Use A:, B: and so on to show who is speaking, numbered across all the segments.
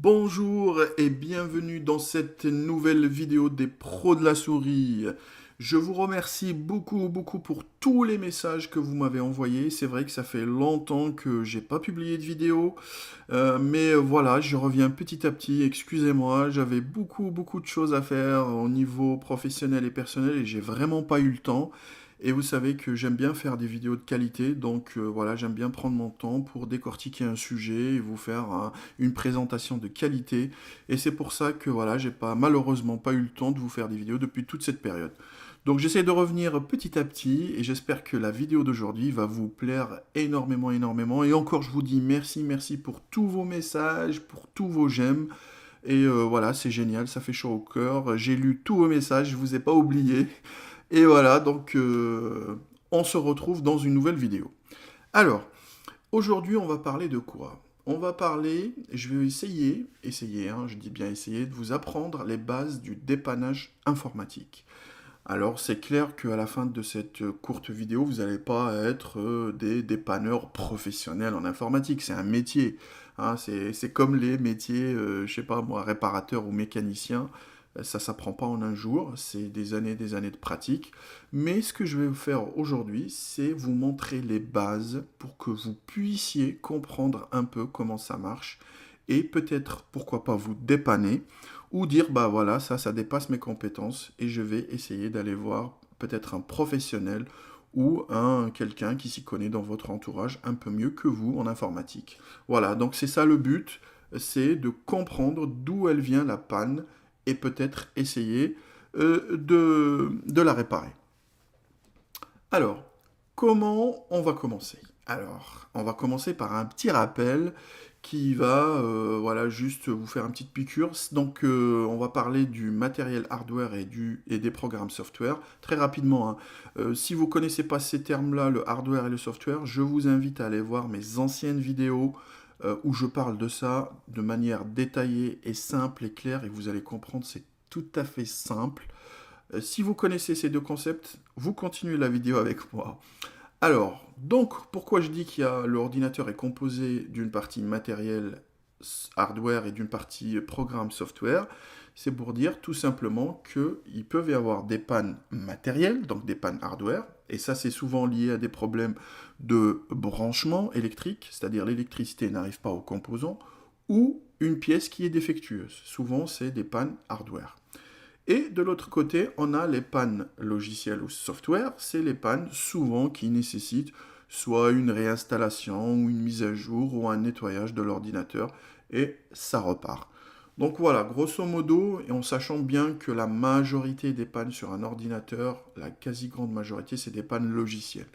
A: Bonjour et bienvenue dans cette nouvelle vidéo des pros de la souris. Je vous remercie beaucoup pour tous les messages que vous m'avez envoyés. C'est vrai que ça fait longtemps que j'ai pas publié de vidéo, mais voilà, je reviens petit à petit. Excusez-moi, j'avais beaucoup de choses à faire au niveau professionnel et personnel et j'ai vraiment pas eu le temps. Et vous savez que j'aime bien faire des vidéos de qualité, donc voilà, j'aime bien prendre mon temps pour décortiquer un sujet et vous faire une présentation de qualité. Et c'est pour ça que voilà, j'ai malheureusement pas eu le temps de vous faire des vidéos depuis toute cette période. Donc j'essaie de revenir petit à petit et j'espère que la vidéo d'aujourd'hui va vous plaire énormément. Et encore, je vous dis merci pour tous vos messages, pour tous vos j'aime. Et voilà, c'est génial, ça fait chaud au cœur. J'ai lu tous vos messages, je vous ai pas oublié. Et voilà, donc on se retrouve dans une nouvelle vidéo. Alors, aujourd'hui, on va parler de quoi? On va parler, je vais essayer, hein, je dis bien essayer, de vous apprendre les bases du dépannage informatique. Alors, c'est clair qu'à la fin de cette courte vidéo, vous n'allez pas être des dépanneurs professionnels en informatique. C'est un métier, hein, c'est comme les métiers, je sais pas moi, réparateurs ou mécaniciens. Ça s'apprend pas en un jour, c'est des années de pratique. Mais ce que je vais vous faire aujourd'hui, c'est vous montrer les bases pour que vous puissiez comprendre un peu comment ça marche et peut-être, pourquoi pas, vous dépanner ou dire, bah voilà, ça dépasse mes compétences et je vais essayer d'aller voir peut-être un professionnel ou quelqu'un qui s'y connaît dans votre entourage un peu mieux que vous en informatique. Voilà, donc c'est ça le but, c'est de comprendre d'où elle vient la panne et peut-être essayer de la réparer. Alors, comment on va commencer? Alors, on va commencer par un petit rappel qui va voilà, juste vous faire une petite piqûre. Donc, on va parler du matériel hardware et des programmes software. Très rapidement, hein. Si vous ne connaissez pas ces termes-là, le hardware et le software, je vous invite à aller voir mes anciennes vidéos où je parle de ça de manière détaillée et simple et claire, et vous allez comprendre, c'est tout à fait simple. Si vous connaissez ces deux concepts, vous continuez la vidéo avec moi. Alors, donc, pourquoi je dis que l'ordinateur est composé d'une partie matériel hardware et d'une partie programme software? C'est pour dire tout simplement qu'il peut y avoir des pannes matérielles, donc des pannes hardware, et ça c'est souvent lié à des problèmes de branchement électrique, c'est-à-dire l'électricité n'arrive pas aux composants, ou une pièce qui est défectueuse. Souvent c'est des pannes hardware. Et de l'autre côté, on a les pannes logicielles ou software. C'est les pannes souvent qui nécessitent soit une réinstallation ou une mise à jour ou un nettoyage de l'ordinateur et ça repart. Donc voilà, grosso modo, et en sachant bien que la majorité des pannes sur un ordinateur, la quasi grande majorité, c'est des pannes logicielles.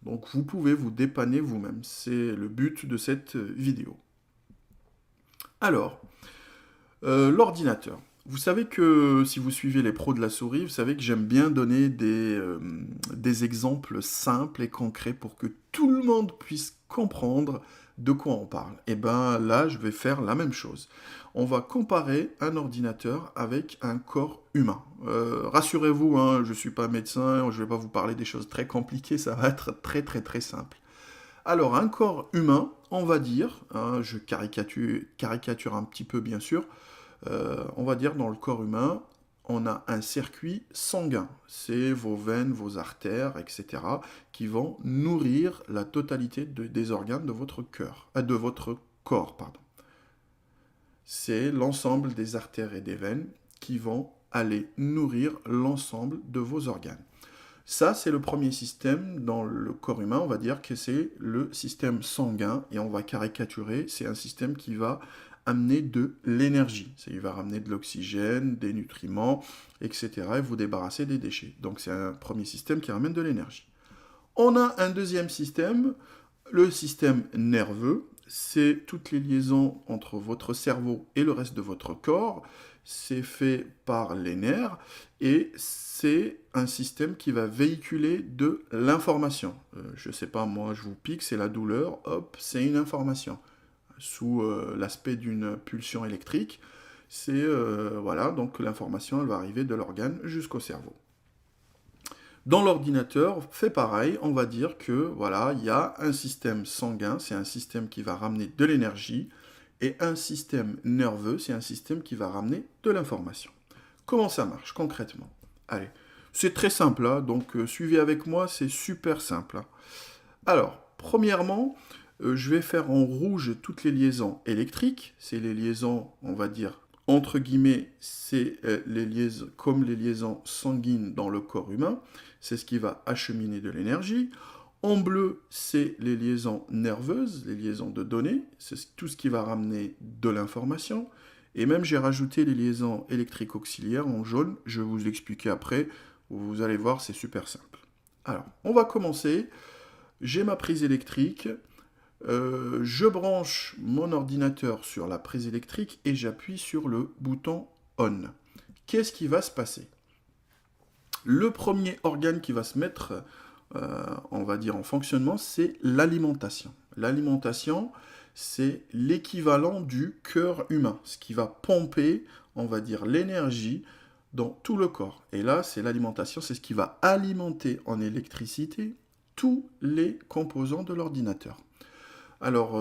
A: Donc vous pouvez vous dépanner vous-même. C'est le but de cette vidéo. Alors, l'ordinateur. Vous savez que si vous suivez les pros de la souris, vous savez que j'aime bien donner des exemples simples et concrets pour que tout le monde puisse comprendre de quoi on parle. Et bien là, je vais faire la même chose. On va comparer un ordinateur avec un corps humain. Rassurez-vous, hein, je ne suis pas médecin, je ne vais pas vous parler des choses très compliquées, ça va être très simple. Alors, un corps humain, on va dire, hein, je caricature un petit peu bien sûr, on va dire dans le corps humain, on a un circuit sanguin. C'est vos veines, vos artères, etc., qui vont nourrir la totalité des organes de votre cœur, de votre corps, pardon. C'est l'ensemble des artères et des veines qui vont aller nourrir l'ensemble de vos organes. Ça, c'est le premier système dans le corps humain. On va dire que c'est le système sanguin et on va caricaturer. C'est un système qui va amener de l'énergie. Il va ramener de l'oxygène, des nutriments, etc. et vous débarrasser des déchets. Donc c'est un premier système qui ramène de l'énergie. On a un deuxième système, le système nerveux. C'est toutes les liaisons entre votre cerveau et le reste de votre corps. C'est fait par les nerfs et c'est un système qui va véhiculer de l'information. Je ne sais pas, moi je vous pique, c'est la douleur, hop, c'est une information. Sous l'aspect d'une pulsion électrique, c'est voilà, donc l'information elle va arriver de l'organe jusqu'au cerveau. Dans l'ordinateur, fait pareil, on va dire que voilà, il y a un système sanguin, c'est un système qui va ramener de l'énergie, Et un système nerveux, c'est un système qui va ramener de l'information. Comment ça marche concrètement? Allez, c'est très simple, hein, donc suivez avec moi, c'est super simple. Hein. Alors, premièrement, je vais faire en rouge toutes les liaisons électriques. C'est les liaisons, on va dire, entre guillemets, c'est les liaisons, comme les liaisons sanguines dans le corps humain. C'est ce qui va acheminer de l'énergie. En bleu, c'est les liaisons nerveuses, les liaisons de données. C'est tout ce qui va ramener de l'information. Et même, j'ai rajouté les liaisons électriques auxiliaires en jaune. Je vais vous l'expliquer après. Vous allez voir, c'est super simple. Alors, on va commencer. J'ai ma prise électrique. Je branche mon ordinateur sur la prise électrique et j'appuie sur le bouton ON. Qu'est-ce qui va se passer? Le premier organe qui va se mettre, on va dire, en fonctionnement, c'est l'alimentation. L'alimentation, c'est l'équivalent du cœur humain, ce qui va pomper, on va dire, l'énergie dans tout le corps. Et là, c'est l'alimentation, c'est ce qui va alimenter en électricité tous les composants de l'ordinateur. Alors,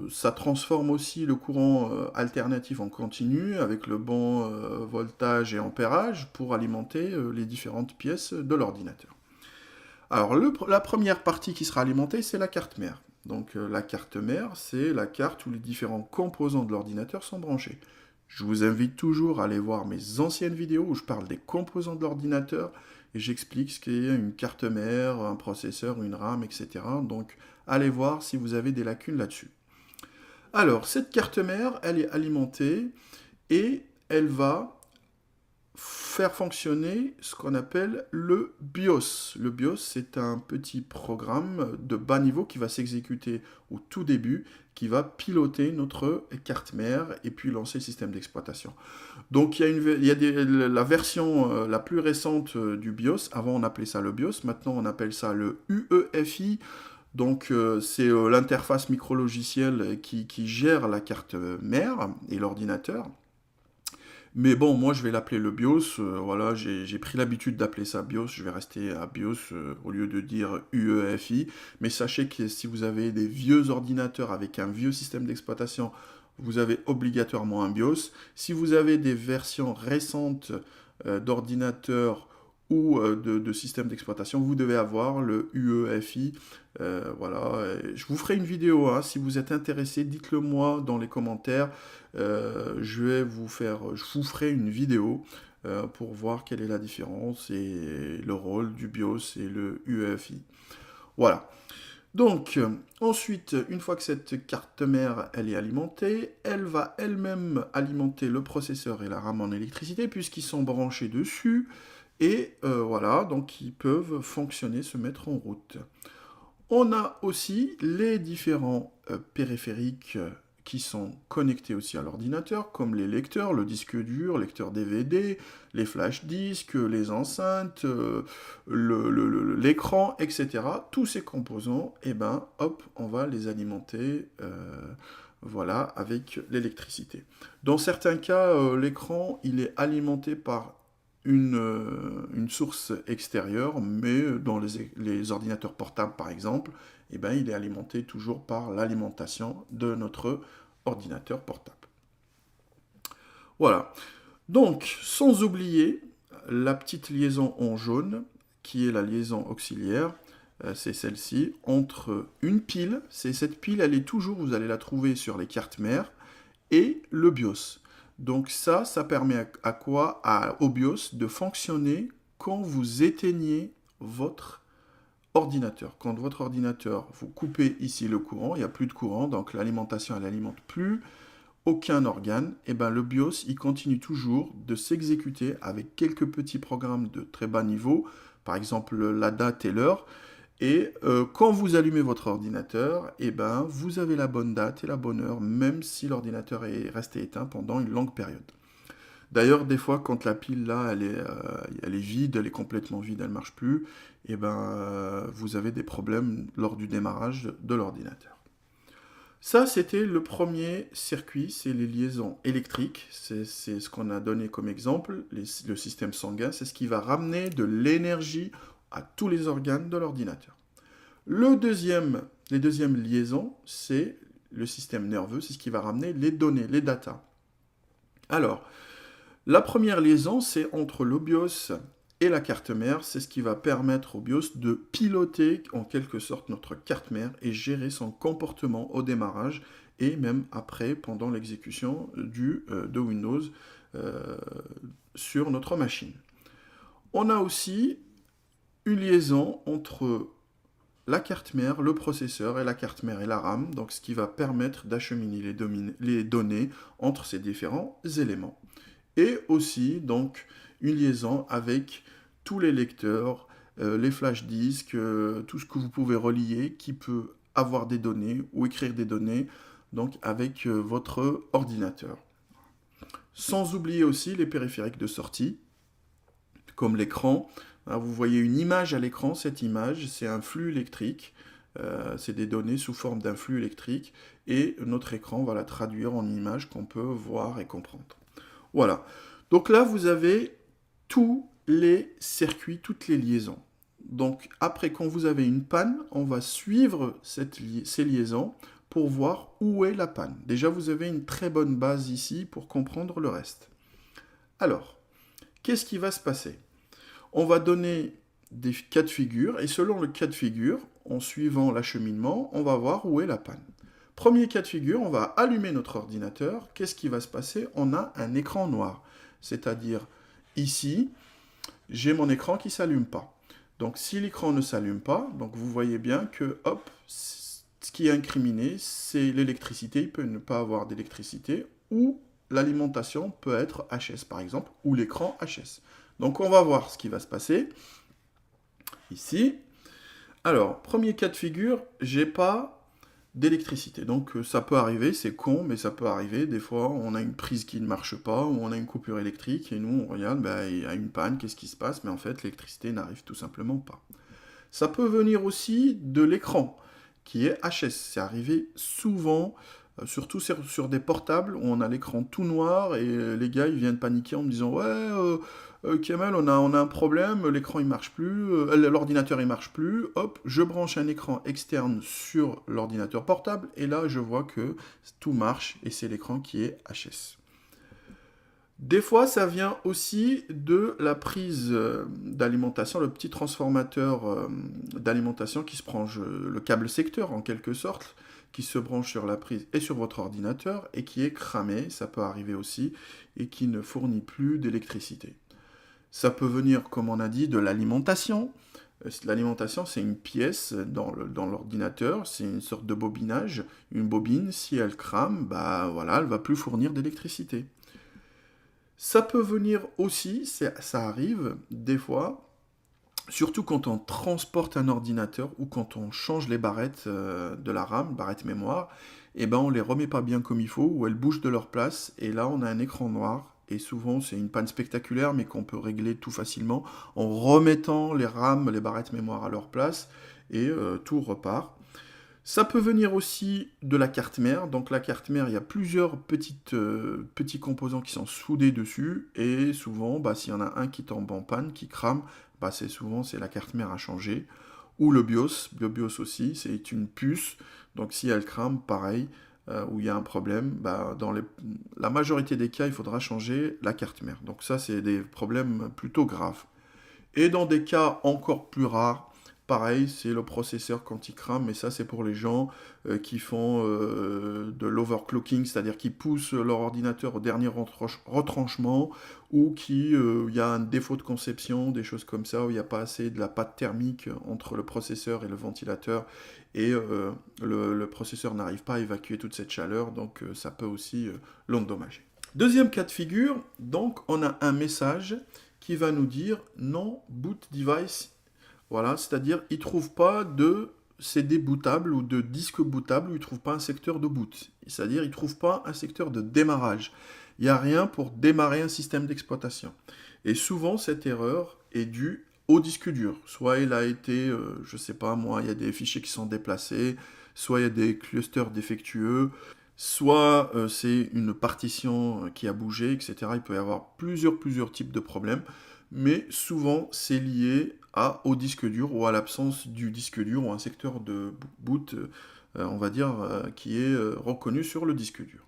A: ça transforme aussi le courant alternatif en continu avec le bon voltage et ampérage pour alimenter les différentes pièces de l'ordinateur. Alors, la première partie qui sera alimentée, c'est la carte mère. Donc, la carte mère, c'est la carte où les différents composants de l'ordinateur sont branchés. Je vous invite toujours à aller voir mes anciennes vidéos où je parle des composants de l'ordinateur et j'explique ce qu'est une carte mère, un processeur, une RAM, etc. Donc, allez voir si vous avez des lacunes là-dessus. Alors, cette carte mère, elle est alimentée et elle va faire fonctionner ce qu'on appelle le BIOS. Le BIOS, c'est un petit programme de bas niveau qui va s'exécuter au tout début, qui va piloter notre carte mère et puis lancer le système d'exploitation. Donc il y a la version la plus récente du BIOS. Avant, on appelait ça le BIOS. Maintenant, on appelle ça le UEFI. Donc c'est l'interface micro-logicielle qui gère la carte mère et l'ordinateur. Mais bon, moi je vais l'appeler le BIOS, voilà, j'ai pris l'habitude d'appeler ça BIOS, je vais rester à BIOS au lieu de dire UEFI. Mais sachez que si vous avez des vieux ordinateurs avec un vieux système d'exploitation, vous avez obligatoirement un BIOS. Si vous avez des versions récentes d'ordinateurs ou de système d'exploitation, vous devez avoir le UEFI. Voilà. Je vous ferai une vidéo, hein, si vous êtes intéressé, dites-le moi dans les commentaires. Je vous ferai une vidéo pour voir quelle est la différence et le rôle du BIOS et le UEFI. Voilà. Donc, ensuite, une fois que cette carte mère elle est alimentée, elle va elle-même alimenter le processeur et la RAM en électricité puisqu'ils sont branchés dessus. Et voilà, donc ils peuvent fonctionner, se mettre en route. On a aussi les différents périphériques qui sont connectés aussi à l'ordinateur, comme les lecteurs, le disque dur, lecteur DVD, les flash disques, les enceintes, l'écran, etc. Tous ces composants, eh ben, hop, on va les alimenter voilà, avec l'électricité. Dans certains cas, l'écran, il est alimenté par une source extérieure, mais dans les ordinateurs portables par exemple, eh ben, il est alimenté toujours par l'alimentation de notre ordinateur portable. Voilà. Donc, sans oublier la petite liaison en jaune, qui est la liaison auxiliaire, c'est celle-ci, entre une pile, cette pile, elle est toujours, vous allez la trouver sur les cartes mères, et le BIOS. Donc ça permet à quoi? Au BIOS de fonctionner quand vous éteignez votre ordinateur. Quand votre ordinateur, vous coupez ici le courant, il n'y a plus de courant, donc l'alimentation, elle n'alimente plus aucun organe, et ben le BIOS, il continue toujours de s'exécuter avec quelques petits programmes de très bas niveau, par exemple la date et l'heure. Et quand vous allumez votre ordinateur, eh ben, vous avez la bonne date et la bonne heure, même si l'ordinateur est resté éteint pendant une longue période. D'ailleurs, des fois, quand la pile là, elle est vide, elle est complètement vide, elle ne marche plus, eh ben, vous avez des problèmes lors du démarrage de l'ordinateur. Ça, c'était le premier circuit, c'est les liaisons électriques. C'est ce qu'on a donné comme exemple, le système sanguin. C'est ce qui va ramener de l'énergie à tous les organes de l'ordinateur. Les deuxièmes liaisons, c'est le système nerveux, c'est ce qui va ramener les données, les datas. Alors, la première liaison, c'est entre le BIOS et la carte mère. C'est ce qui va permettre au BIOS de piloter en quelque sorte notre carte mère et gérer son comportement au démarrage et même après, pendant l'exécution de Windows sur notre machine. On a aussi une liaison entre la carte mère, le processeur et la carte mère et la RAM, donc ce qui va permettre d'acheminer les données entre ces différents éléments. Et aussi donc une liaison avec tous les lecteurs, les flash disques, tout ce que vous pouvez relier qui peut avoir des données ou écrire des données donc avec votre ordinateur. Sans oublier aussi les périphériques de sortie, comme l'écran. Vous voyez une image à l'écran, cette image, c'est un flux électrique, c'est des données sous forme d'un flux électrique, et notre écran va la traduire en image qu'on peut voir et comprendre. Voilà, donc là vous avez tous les circuits, toutes les liaisons. Donc après, quand vous avez une panne, on va suivre ces liaisons pour voir où est la panne. Déjà, vous avez une très bonne base ici pour comprendre le reste. Alors, qu'est-ce qui va se passer? On va donner des cas de figure, et selon le cas de figure, en suivant l'acheminement, on va voir où est la panne. Premier cas de figure, on va allumer notre ordinateur. Qu'est-ce qui va se passer? On a un écran noir. C'est-à-dire, ici, j'ai mon écran qui ne s'allume pas. Donc, si l'écran ne s'allume pas, donc vous voyez bien que, hop, ce qui est incriminé, c'est l'électricité. Il peut ne pas avoir d'électricité, ou l'alimentation peut être HS, par exemple, ou l'écran HS. Donc, on va voir ce qui va se passer ici. Alors, premier cas de figure, j'ai pas d'électricité. Donc ça peut arriver, c'est con, mais ça peut arriver. Des fois, on a une prise qui ne marche pas, ou on a une coupure électrique, et nous, on regarde, il y a une panne, qu'est-ce qui se passe? Mais en fait, l'électricité n'arrive tout simplement pas. Ça peut venir aussi de l'écran, qui est HS. C'est arrivé souvent, surtout sur des portables, où on a l'écran tout noir, et les gars, ils viennent paniquer en me disant « Ouais, Kamel, on a un problème, l'écran il marche plus, l'ordinateur il marche plus, hop, je branche un écran externe sur l'ordinateur portable, et là je vois que tout marche, et c'est l'écran qui est HS. Des fois, ça vient aussi de la prise d'alimentation, le petit transformateur d'alimentation qui se branche, le câble secteur en quelque sorte, qui se branche sur la prise et sur votre ordinateur, et qui est cramé, ça peut arriver aussi, et qui ne fournit plus d'électricité. Ça peut venir, comme on a dit, de l'alimentation. L'alimentation, c'est une pièce dans l'ordinateur, c'est une sorte de bobinage. Une bobine, si elle crame, voilà, elle ne va plus fournir d'électricité. Ça peut venir aussi, ça arrive des fois, surtout quand on transporte un ordinateur ou quand on change les barrettes de la RAM, barrettes mémoire, et on ne les remet pas bien comme il faut, ou elles bougent de leur place, et là on a un écran noir. Et souvent, c'est une panne spectaculaire, mais qu'on peut régler tout facilement en remettant les RAM, les barrettes mémoire à leur place, et tout repart. Ça peut venir aussi de la carte mère. Donc la carte mère, il y a plusieurs petits composants qui sont soudés dessus, et souvent, s'il y en a un qui tombe en panne, qui crame, c'est la carte mère à changer. Ou le BIOS aussi, c'est une puce, donc si elle crame, pareil, où il y a un problème, dans la majorité des cas, il faudra changer la carte mère. Donc ça, c'est des problèmes plutôt graves. Et dans des cas encore plus rares, pareil, c'est le processeur quand il crame, mais ça, c'est pour les gens qui font de l'overclocking, c'est-à-dire qui poussent leur ordinateur au dernier retranchement, ou il y a un défaut de conception, des choses comme ça, où il n'y a pas assez de la pâte thermique entre le processeur et le ventilateur, et le processeur n'arrive pas à évacuer toute cette chaleur, donc ça peut aussi l'endommager. Deuxième cas de figure, donc on a un message qui va nous dire « Non boot device ». Voilà, c'est-à-dire il ne trouve pas de CD bootable ou de disque bootable, ou il ne trouve pas un secteur de boot. C'est-à-dire il ne trouve pas un secteur de démarrage. Il n'y a rien pour démarrer un système d'exploitation. Et souvent, cette erreur est due au disque dur. Soit il a été, je ne sais pas moi, il y a des fichiers qui sont déplacés, soit il y a des clusters défectueux, soit c'est une partition qui a bougé, etc. Il peut y avoir plusieurs types de problèmes, mais souvent c'est lié au disque dur ou à l'absence du disque dur ou un secteur de boot on va dire, qui est reconnu sur le disque dur.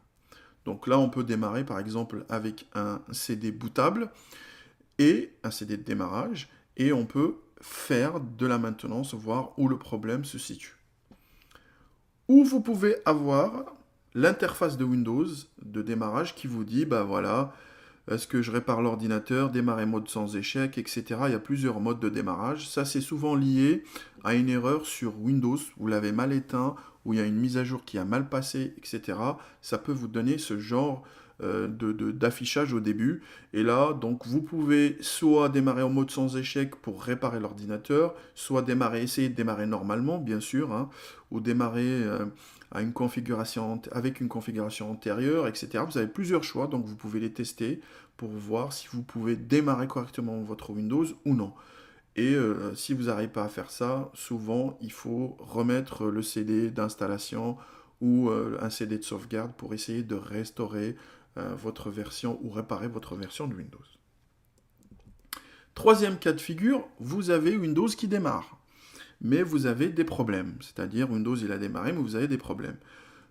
A: Donc là, on peut démarrer par exemple avec un CD bootable et un CD de démarrage, et on peut faire de la maintenance, voir où le problème se situe. Ou vous pouvez avoir l'interface de Windows de démarrage qui vous dit, bah voilà, est-ce que je répare l'ordinateur, démarrer mode sans échec, etc. Il y a plusieurs modes de démarrage. Ça, c'est souvent lié à une erreur sur Windows. Vous l'avez mal éteint, ou il y a une mise à jour qui a mal passé, etc. Ça peut vous donner ce genre d'affichage au début. Et là, donc, vous pouvez soit démarrer en mode sans échec pour réparer l'ordinateur, soit essayer de démarrer normalement, bien sûr, hein, ou démarrer avec une configuration antérieure, etc. Vous avez plusieurs choix, donc vous pouvez les tester pour voir si vous pouvez démarrer correctement votre Windows ou non. Et si vous n'arrivez pas à faire ça, souvent il faut remettre le CD d'installation ou un CD de sauvegarde pour essayer de restaurer votre version ou réparer votre version de Windows. Troisième cas de figure, vous avez Windows qui démarre, mais vous avez des problèmes. C'est-à-dire Windows il a démarré, mais vous avez des problèmes.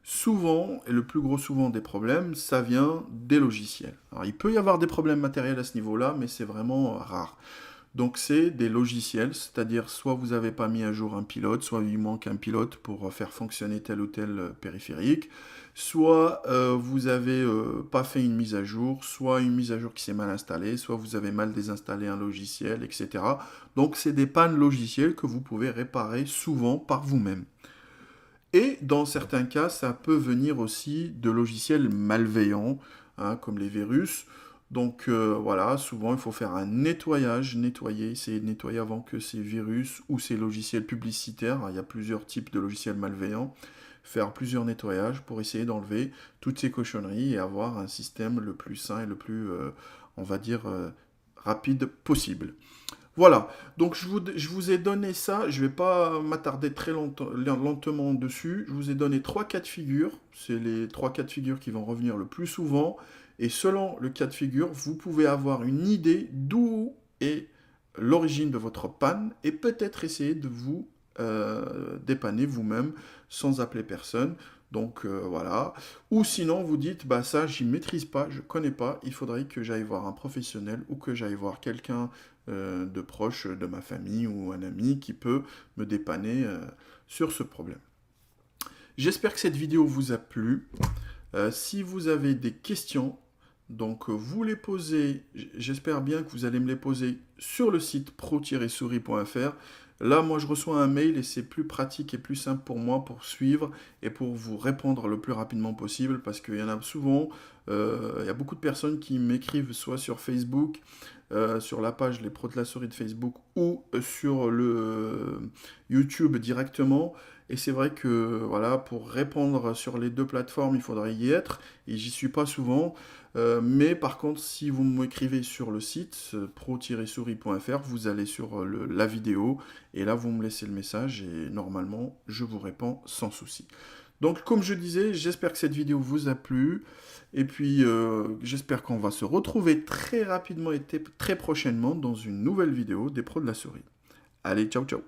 A: Souvent, et le plus gros souvent des problèmes, ça vient des logiciels. Alors il peut y avoir des problèmes matériels à ce niveau-là, mais c'est vraiment rare. Donc c'est des logiciels, c'est-à-dire soit vous n'avez pas mis à jour un pilote, soit il manque un pilote pour faire fonctionner tel ou tel périphérique, soit vous n'avez pas fait une mise à jour, soit une mise à jour qui s'est mal installée, soit vous avez mal désinstallé un logiciel, etc. Donc c'est des pannes logicielles que vous pouvez réparer souvent par vous-même. Et dans certains cas, ça peut venir aussi de logiciels malveillants, hein, comme les virus. Donc voilà, souvent il faut faire un nettoyage, essayer de nettoyer avant que ces virus ou ces logiciels publicitaires, hein, il y a plusieurs types de logiciels malveillants, faire plusieurs nettoyages pour essayer d'enlever toutes ces cochonneries et avoir un système le plus sain et le plus, on va dire, rapide possible. Voilà, donc je vous ai donné ça, je ne vais pas m'attarder très lentement dessus, je vous ai donné 3 cas de figure, c'est les 3 cas de figure qui vont revenir le plus souvent, et selon le cas de figure, vous pouvez avoir une idée d'où est l'origine de votre panne, et peut-être essayer de vous dépanner vous-même sans appeler personne. Donc voilà. Ou sinon vous dites, bah ça j'y maîtrise pas, je connais pas, il faudrait que j'aille voir un professionnel ou que j'aille voir quelqu'un de proche de ma famille ou un ami qui peut me dépanner sur ce problème. J'espère que cette vidéo vous a plu. Si vous avez des questions, donc vous les posez, j'espère bien que vous allez me les poser sur le site pro-souris.fr. Là, moi, je reçois un mail et c'est plus pratique et plus simple pour moi pour suivre et pour vous répondre le plus rapidement possible parce qu'il y en a souvent, il y a beaucoup de personnes qui m'écrivent soit sur Facebook, sur la page Les Pros de la Souris de Facebook ou sur le YouTube directement. Et c'est vrai que voilà, pour répondre sur les deux plateformes, il faudrait y être et j'y suis pas souvent. Mais par contre, si vous m'écrivez sur le site pro-souris.fr, vous allez sur la vidéo et là vous me laissez le message et normalement je vous réponds sans souci. Donc comme je disais, j'espère que cette vidéo vous a plu et puis j'espère qu'on va se retrouver très rapidement et très prochainement dans une nouvelle vidéo des Pros de la Souris. Allez, ciao ciao.